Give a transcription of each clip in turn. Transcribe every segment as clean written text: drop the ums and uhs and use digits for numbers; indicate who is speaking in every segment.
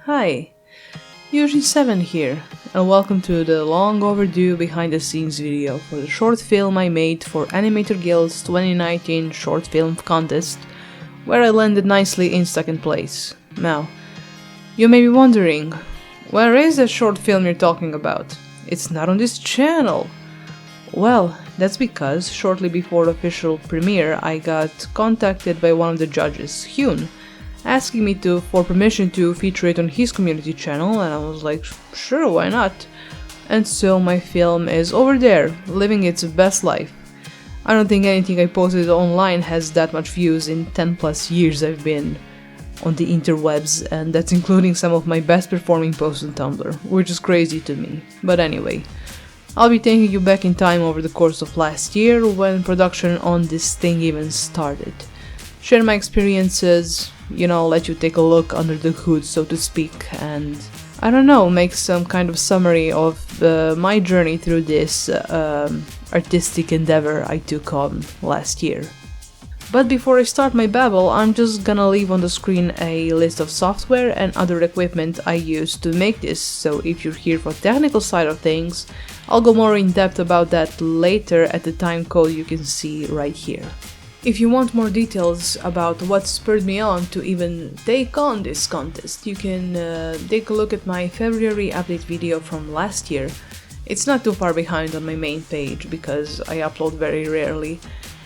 Speaker 1: Hi, UG7 here, and welcome to the long overdue behind the scenes video for the short film I made for Animator Guild's 2019 short film contest, where I landed nicely in second place. Now, you may be wondering, where is that short film you're talking about? It's not on this channel! Well, that's because shortly before the official premiere I got contacted by one of the judges, Hyun, asking me for permission to feature it on his community channel, and I was like, sure, why not? And so my film is over there, living its best life. I don't think anything I posted online has that much views in 10 plus years I've been on the interwebs, and that's including some of my best performing posts on Tumblr, which is crazy to me. But anyway, I'll be taking you back in time over the course of last year when production on this thing even started. Share my experiences, let you take a look under the hood, so to speak, and I don't know, make some kind of summary of my journey through this artistic endeavor I took on last year. But before I start my babble, I'm just gonna leave on the screen a list of software and other equipment I used to make this, so if you're here for the technical side of things, I'll go more in depth about that later at the time code you can see right here. If you want more details about what spurred me on to even take on this contest, you can take a look at my February update video from last year. It's not too far behind on my main page because I upload very rarely,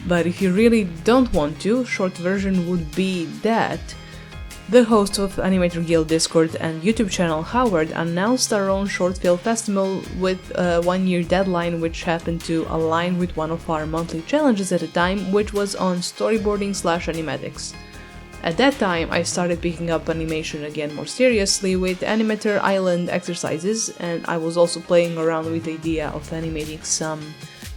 Speaker 1: but if you really don't want to, short version would be that the host of Animator Guild Discord and YouTube channel, Howard, announced our own short film festival with a 1-year deadline, which happened to align with one of our monthly challenges at the time, which was on storyboarding/animatics. At that time, I started picking up animation again more seriously with Animator Island exercises, and I was also playing around with the idea of animating some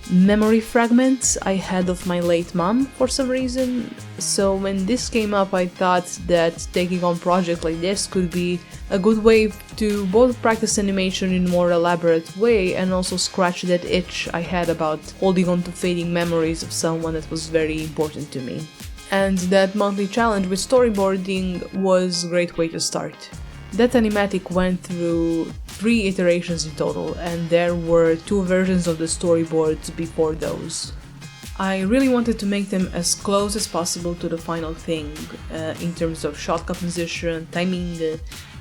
Speaker 1: memory fragments I had of my late mom for some reason. So when this came up, I thought that taking on projects like this could be a good way to both practice animation in a more elaborate way and also scratch that itch I had about holding on to fading memories of someone that was very important to me. And that monthly challenge with storyboarding was a great way to start. That animatic went through 3 iterations in total, and there were 2 versions of the storyboards before those. I really wanted to make them as close as possible to the final thing in terms of shot composition, timing,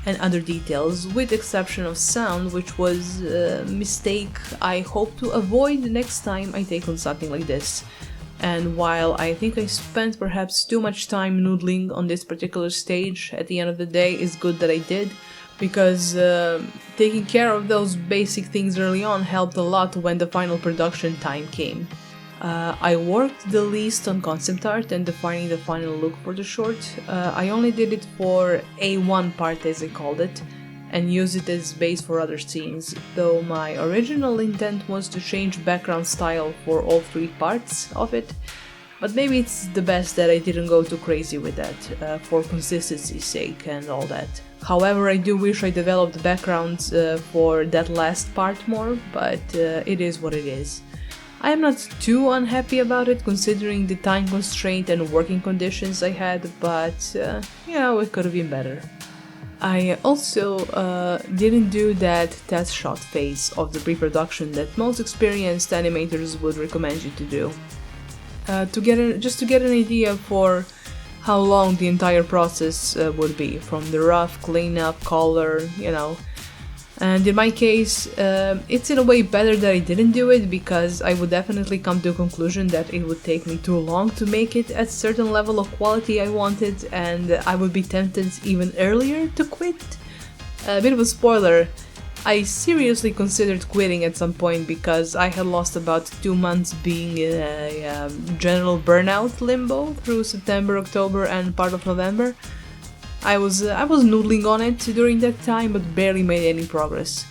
Speaker 1: and other details, with the exception of sound, which was a mistake I hope to avoid the next time I take on something like this. And while I think I spent perhaps too much time noodling on this particular stage, at the end of the day it's good that I did, because taking care of those basic things early on helped a lot when the final production time came. I worked the least on concept art and defining the final look for the short. I only did it for A1 part, as I called it, and use it as base for other scenes, though my original intent was to change background style for all 3 parts of it, but maybe it's the best that I didn't go too crazy with that, for consistency's sake and all that. However, I do wish I developed backgrounds for that last part more, but it is what it is. I am not too unhappy about it considering the time constraint and working conditions I had, but it could have been better. I also didn't do that test shot phase of the pre-production that most experienced animators would recommend you to do. Just to get an idea for how long the entire process would be, from the rough cleanup, color, And in my case, it's in a way better that I didn't do it, because I would definitely come to a conclusion that it would take me too long to make it at a certain level of quality I wanted, and I would be tempted even earlier to quit. A bit of a spoiler, I seriously considered quitting at some point because I had lost about 2 months being in a general burnout limbo through September, October, and part of November. I was noodling on it during that time, but barely made any progress.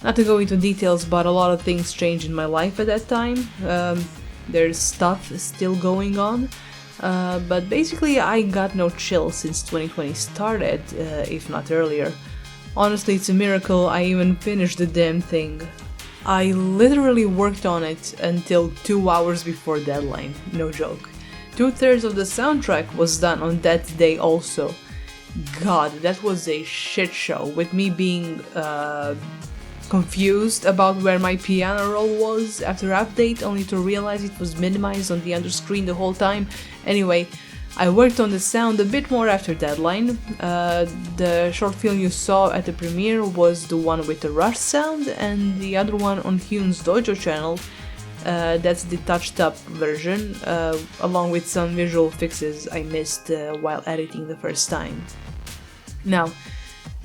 Speaker 1: Not to go into details, but a lot of things changed in my life at that time. There's stuff still going on, but basically I got no chill since 2020 started, if not earlier. Honestly, it's a miracle I even finished the damn thing. I literally worked on it until 2 hours before deadline, no joke. 2/3 of the soundtrack was done on that day also. God, that was a shit show, with me being confused about where my piano roll was after update, only to realize it was minimized on the underscreen the whole time. Anyway, I worked on the sound a bit more after deadline. The short film you saw at the premiere was the one with the rush sound, and the other one on Hyun's Dojo channel, that's the touched up version, along with some visual fixes I missed while editing the first time. Now,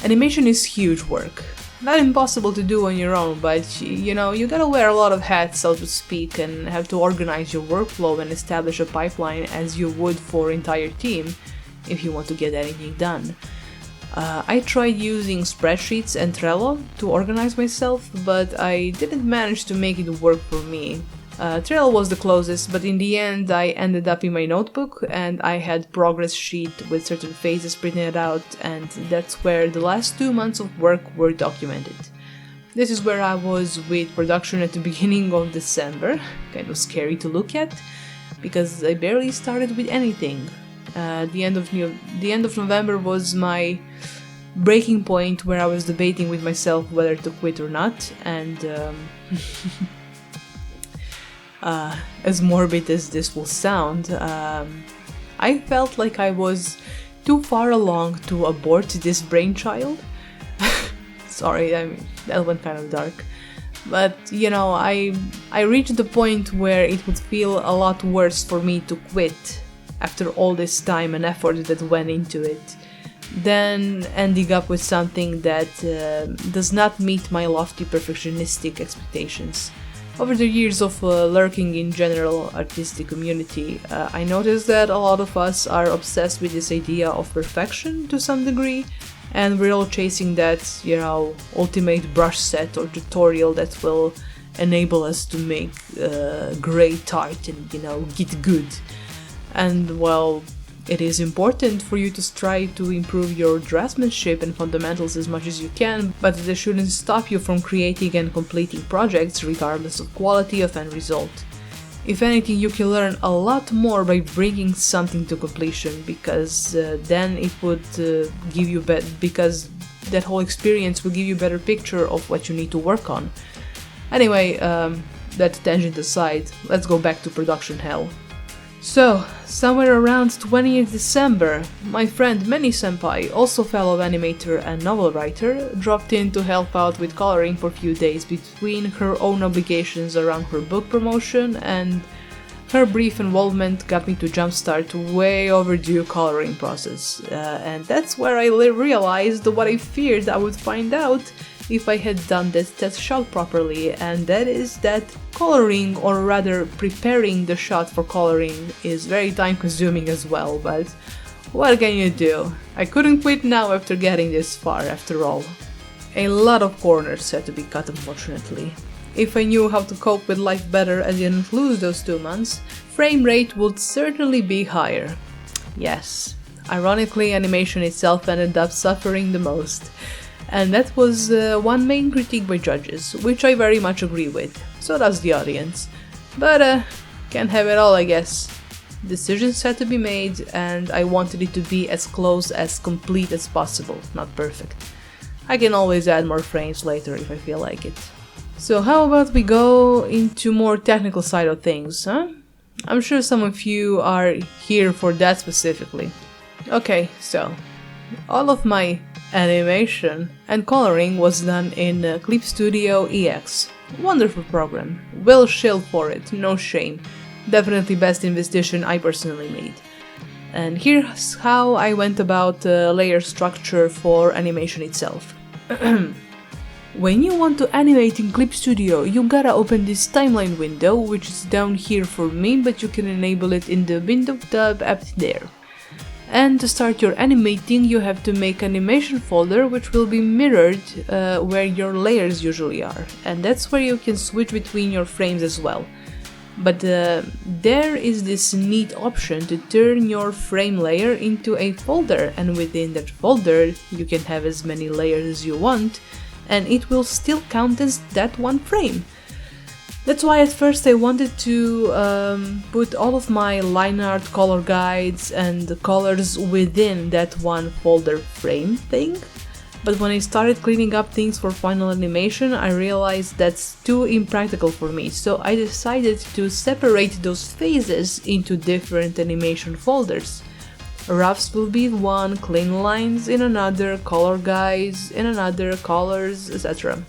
Speaker 1: animation is huge work. Not impossible to do on your own, but you know, you gotta wear a lot of hats, so to speak, and have to organize your workflow and establish a pipeline as you would for entire team if you want to get anything done. I tried using spreadsheets and Trello to organize myself, but I didn't manage to make it work for me. Trello was the closest, but in the end I ended up in my notebook and I had progress sheet with certain phases printed out, and that's where the last 2 months of work were documented. This is where I was with production at the beginning of December, kind of scary to look at, because I barely started with anything. The end of November was my breaking point where I was debating with myself whether to quit or not, and as morbid as this will sound, I felt like I was too far along to abort this brainchild. Sorry, I mean, that went kind of dark. But, you know, I reached the point where it would feel a lot worse for me to quit after all this time and effort that went into it, than ending up with something that does not meet my lofty perfectionistic expectations. Over the years of lurking in general artistic community, I noticed that a lot of us are obsessed with this idea of perfection to some degree, and we're all chasing that, you know, ultimate brush set or tutorial that will enable us to make great art and, you know, get good. And, well, it is important for you to strive to improve your draftsmanship and fundamentals as much as you can, but this shouldn't stop you from creating and completing projects regardless of quality of end result. If anything, you can learn a lot more by bringing something to completion, because then it would give you because that whole experience will give you a better picture of what you need to work on. Anyway, that tangent aside, let's go back to production hell. So, somewhere around 20th December, my friend Manny Senpai, also fellow animator and novel writer, dropped in to help out with coloring for a few days between her own obligations around her book promotion, and her brief involvement got me to jumpstart a way overdue coloring process. And that's where I realized what I feared I would find out if I had done this test shot properly, and that is that coloring, or rather preparing the shot for coloring, is very time consuming as well, but what can you do? I couldn't quit now after getting this far, after all. A lot of corners had to be cut, unfortunately. If I knew how to cope with life better and didn't lose those 2 months, frame rate would certainly be higher. Yes, ironically, animation itself ended up suffering the most. And that was one main critique by judges, which I very much agree with. So does the audience. But can't have it all, I guess. Decisions had to be made, and I wanted it to be as close as complete as possible, not perfect. I can always add more frames later if I feel like it. So how about we go into more technical side of things, huh? I'm sure some of you are here for that specifically. Okay, so all of my animation and coloring was done in Clip Studio EX. Wonderful program. Well shilled for it, no shame. Definitely best investition I personally made. And here's how I went about layer structure for animation itself. When you want to animate in Clip Studio, you gotta open this timeline window, which is down here for me, but you can enable it in the window tab up there. And to start your animating, you have to make an animation folder, which will be mirrored where your layers usually are, and that's where you can switch between your frames as well. But there is this neat option to turn your frame layer into a folder, and within that folder you can have as many layers as you want, and it will still count as that one frame. That's why at first I wanted to put all of my line art color guides and the colors within that one folder frame thing. But when I started cleaning up things for final animation, I realized that's too impractical for me, so I decided to separate those phases into different animation folders. Roughs will be in one, clean lines in another, color guides in another, colors, etc.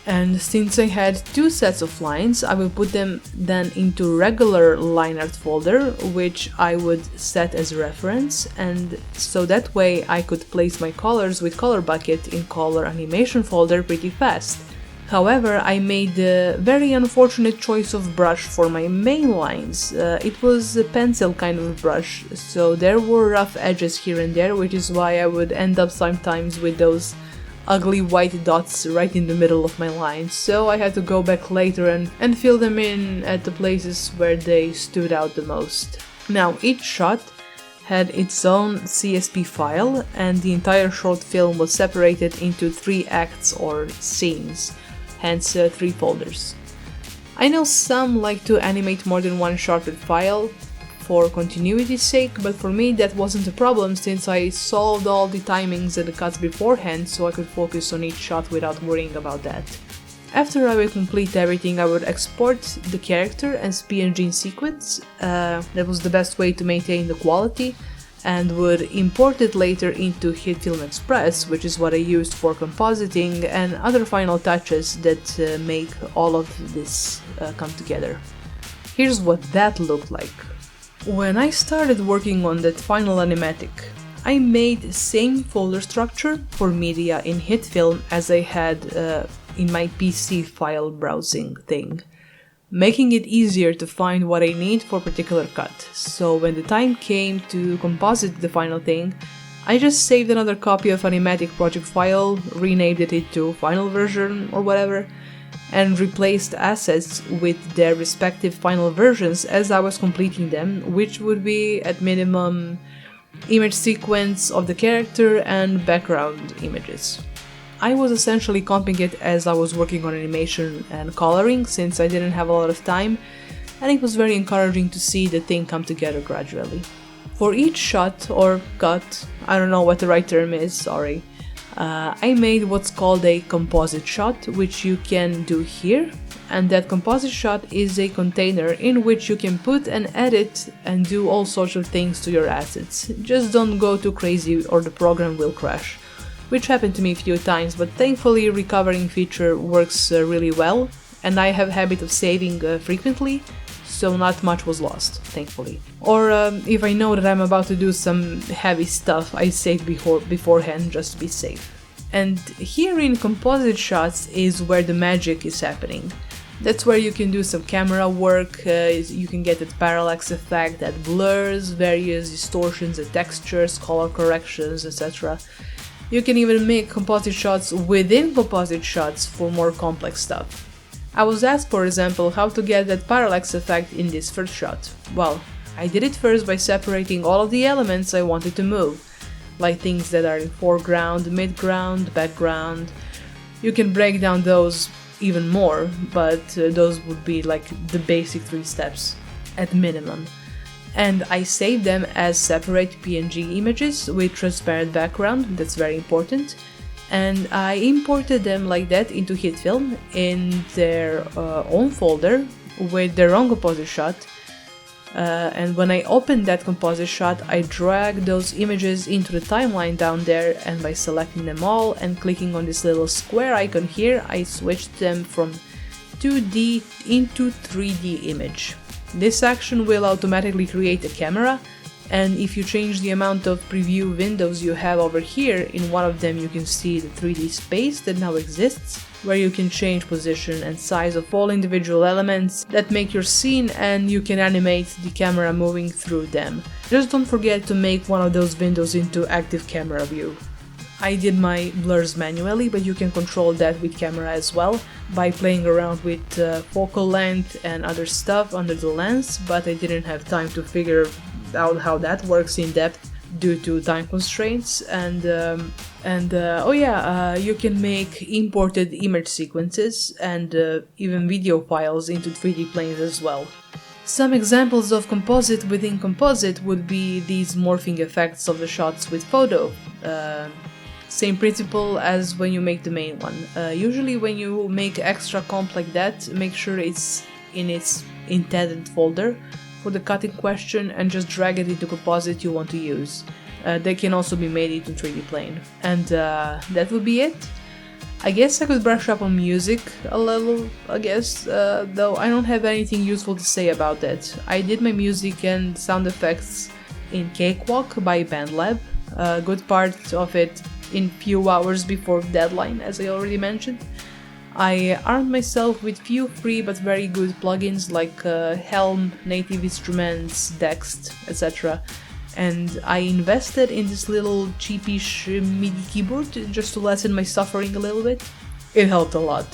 Speaker 1: And since I had two sets of lines, I will put them then into regular line art folder, which I would set as reference, and so that way I could place my colors with color bucket in color animation folder pretty fast. However, I made the very unfortunate choice of brush for my main lines. It was a pencil kind of brush, so there were rough edges here and there, which is why I would end up sometimes with those ugly white dots right in the middle of my lines, so I had to go back later and fill them in at the places where they stood out the most. Now, each shot had its own CSP file, and the entire short film was separated into 3 acts or scenes, hence 3 folders. I know some like to animate more than one shot with file for continuity's sake, but for me that wasn't a problem since I solved all the timings and the cuts beforehand, so I could focus on each shot without worrying about that. After I would complete everything, I would export the character as PNG in sequence. That was the best way to maintain the quality, and would import it later into HitFilm Express, which is what I used for compositing and other final touches that make all of this come together. Here's what that looked like. When I started working on that final animatic, I made the same folder structure for media in HitFilm as I had in my PC file browsing thing, making it easier to find what I need for a particular cut. So when the time came to composite the final thing, I just saved another copy of animatic project file, renamed it to final version or whatever, and replaced assets with their respective final versions as I was completing them, which would be at minimum image sequence of the character and background images. I was essentially comping it as I was working on animation and coloring since I didn't have a lot of time, and it was very encouraging to see the thing come together gradually. For each shot or cut, I don't know what the right term is, sorry, I made what's called a composite shot, which you can do here, and that composite shot is a container in which you can put and edit and do all sorts of things to your assets. Just don't go too crazy or the program will crash, which happened to me a few times, but thankfully recovering feature works really well, and I have a habit of saving frequently, so not much was lost, thankfully. Or if I know that I'm about to do some heavy stuff, I save beforehand just to be safe. And here in composite shots is where the magic is happening. That's where you can do some camera work, you can get that parallax effect, that blurs, various distortions and textures, color corrections, etc. You can even make composite shots within composite shots for more complex stuff. I was asked, for example, how to get that parallax effect in this first shot. Well, I did it first by separating all of the elements I wanted to move, like things that are in foreground, midground, background. You can break down those even more, but those would be like the basic 3 steps at minimum. And I saved them as separate PNG images with transparent background, that's very important. And I imported them like that into HitFilm in their own folder with their own composite shot. And when I opened that composite shot, I dragged those images into the timeline down there, and by selecting them all and clicking on this little square icon here, I switched them from 2D into 3D image. This action will automatically create a camera, and if you change the amount of preview windows you have over here, in one of them you can see the 3D space that now exists, where you can change position and size of all individual elements that make your scene, and you can animate the camera moving through them. Just don't forget to make one of those windows into active camera view. I did my blurs manually, but you can control that with camera as well by playing around with focal length and other stuff under the lens, but I didn't have time to figure out how that works in depth. due to time constraints, and you can make imported image sequences and even video files into 3D planes as well. Some examples of composite within composite would be these morphing effects of the shots with photo. Same principle as when you make the main one. Usually when you make extra comp like that, make sure it's in its intended folder for the cut in question and just drag it into composite you want to use. They can also be made into 3D plane. And that would be it. I guess I could brush up on music a little, though I don't have anything useful to say about that. I did my music and sound effects in Cakewalk by BandLab, a good part of it in few hours before deadline, as I already mentioned. I armed myself with few free but very good plugins like Helm, Native Instruments, Dext, etc. And I invested in this little cheapish MIDI keyboard just to lessen my suffering a little bit. It helped a lot.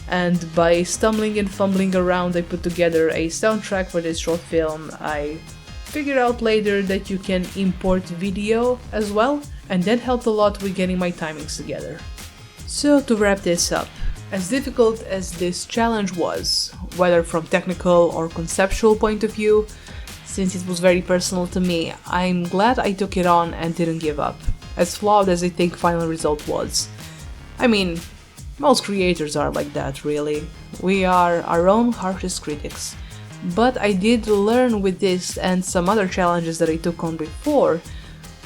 Speaker 1: And by stumbling and fumbling around, I put together a soundtrack for this short film. I figured out later that you can import video as well, and that helped a lot with getting my timings together. So to wrap this up, as difficult as this challenge was, whether from technical or conceptual point of view, since it was very personal to me, I'm glad I took it on and didn't give up, as flawed as I think final result was. I mean, most creators are like that, really. We are our own harshest critics. But I did learn with this and some other challenges that I took on before,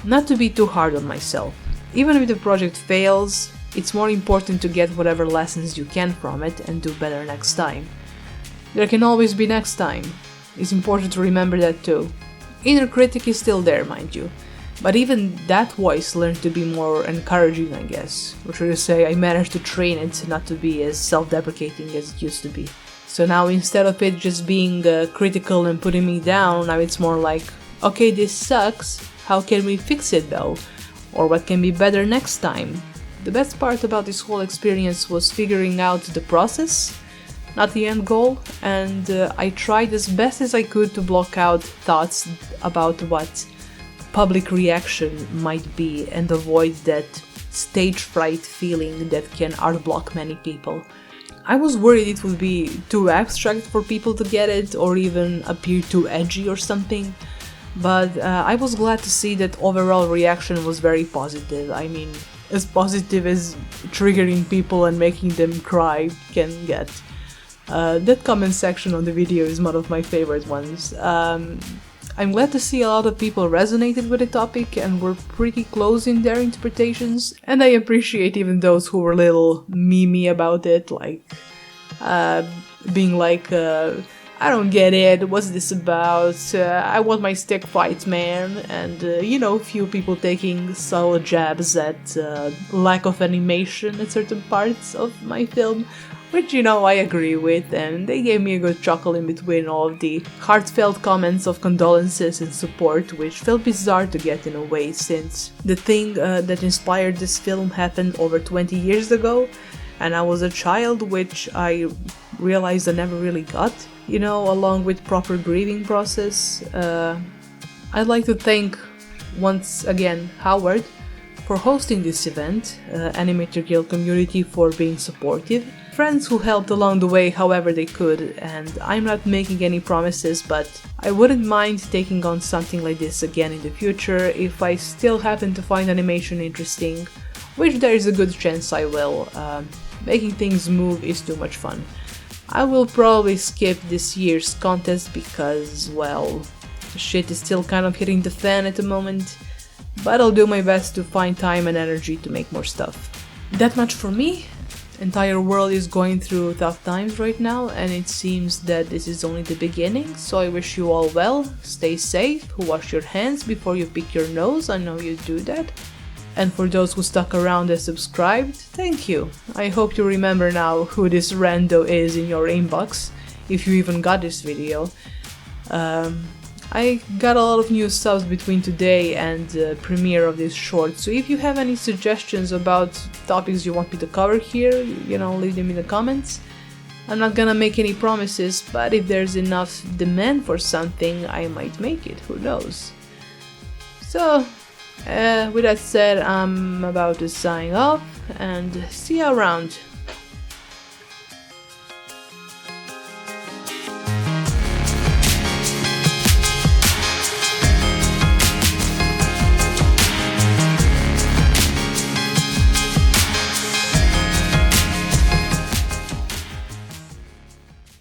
Speaker 1: not to be too hard on myself. Even if the project fails, it's more important to get whatever lessons you can from it and do better next time. There can always be next time. It's important to remember that too. Inner critic is still there, mind you, but even that voice learned to be more encouraging, I guess. Or should I say, I managed to train it not to be as self-deprecating as it used to be. So now instead of it just being critical and putting me down, now it's more like, okay, this sucks, how can we fix it though? Or what can be better next time? The best part about this whole experience was figuring out the process, not the end goal, and I tried as best as I could to block out thoughts about what public reaction might be and avoid that stage fright feeling that can outblock many people. I was worried it would be too abstract for people to get it or even appear too edgy or something, but I was glad to see that overall reaction was very positive. I mean, as positive as triggering people and making them cry can get. That comment section on the video is one of my favorite ones. I'm glad to see a lot of people resonated with the topic and were pretty close in their interpretations, and I appreciate even those who were a little memey about it, like being like, I don't get it, what's this about, I want my stick fight, man, and few people taking subtle jabs at lack of animation at certain parts of my film, which I agree with, and they gave me a good chuckle in between all of the heartfelt comments of condolences and support, which felt bizarre to get in a way, since the thing that inspired this film happened over 20 years ago, and I was a child, which I realized I never really got, along with proper grieving process. I'd like to thank, once again, Howard for hosting this event, Animator Guild community for being supportive, friends who helped along the way however they could, and I'm not making any promises, but I wouldn't mind taking on something like this again in the future if I still happen to find animation interesting, which there is a good chance I will. Making things move is too much fun. I will probably skip this year's contest because, well, shit is still kind of hitting the fan at the moment, but I'll do my best to find time and energy to make more stuff. That much for me. Entire world is going through tough times right now, and it seems that this is only the beginning, so I wish you all well, stay safe, wash your hands before you pick your nose, I know you do that. And for those who stuck around and subscribed, thank you. I hope you remember now who this rando is in your inbox, if you even got this video. I got a lot of new subs between today and the premiere of this short, so if you have any suggestions about topics you want me to cover here, leave them in the comments. I'm not gonna make any promises, but if there's enough demand for something, I might make it, who knows. So, with that said, I'm about to sign off and see you around.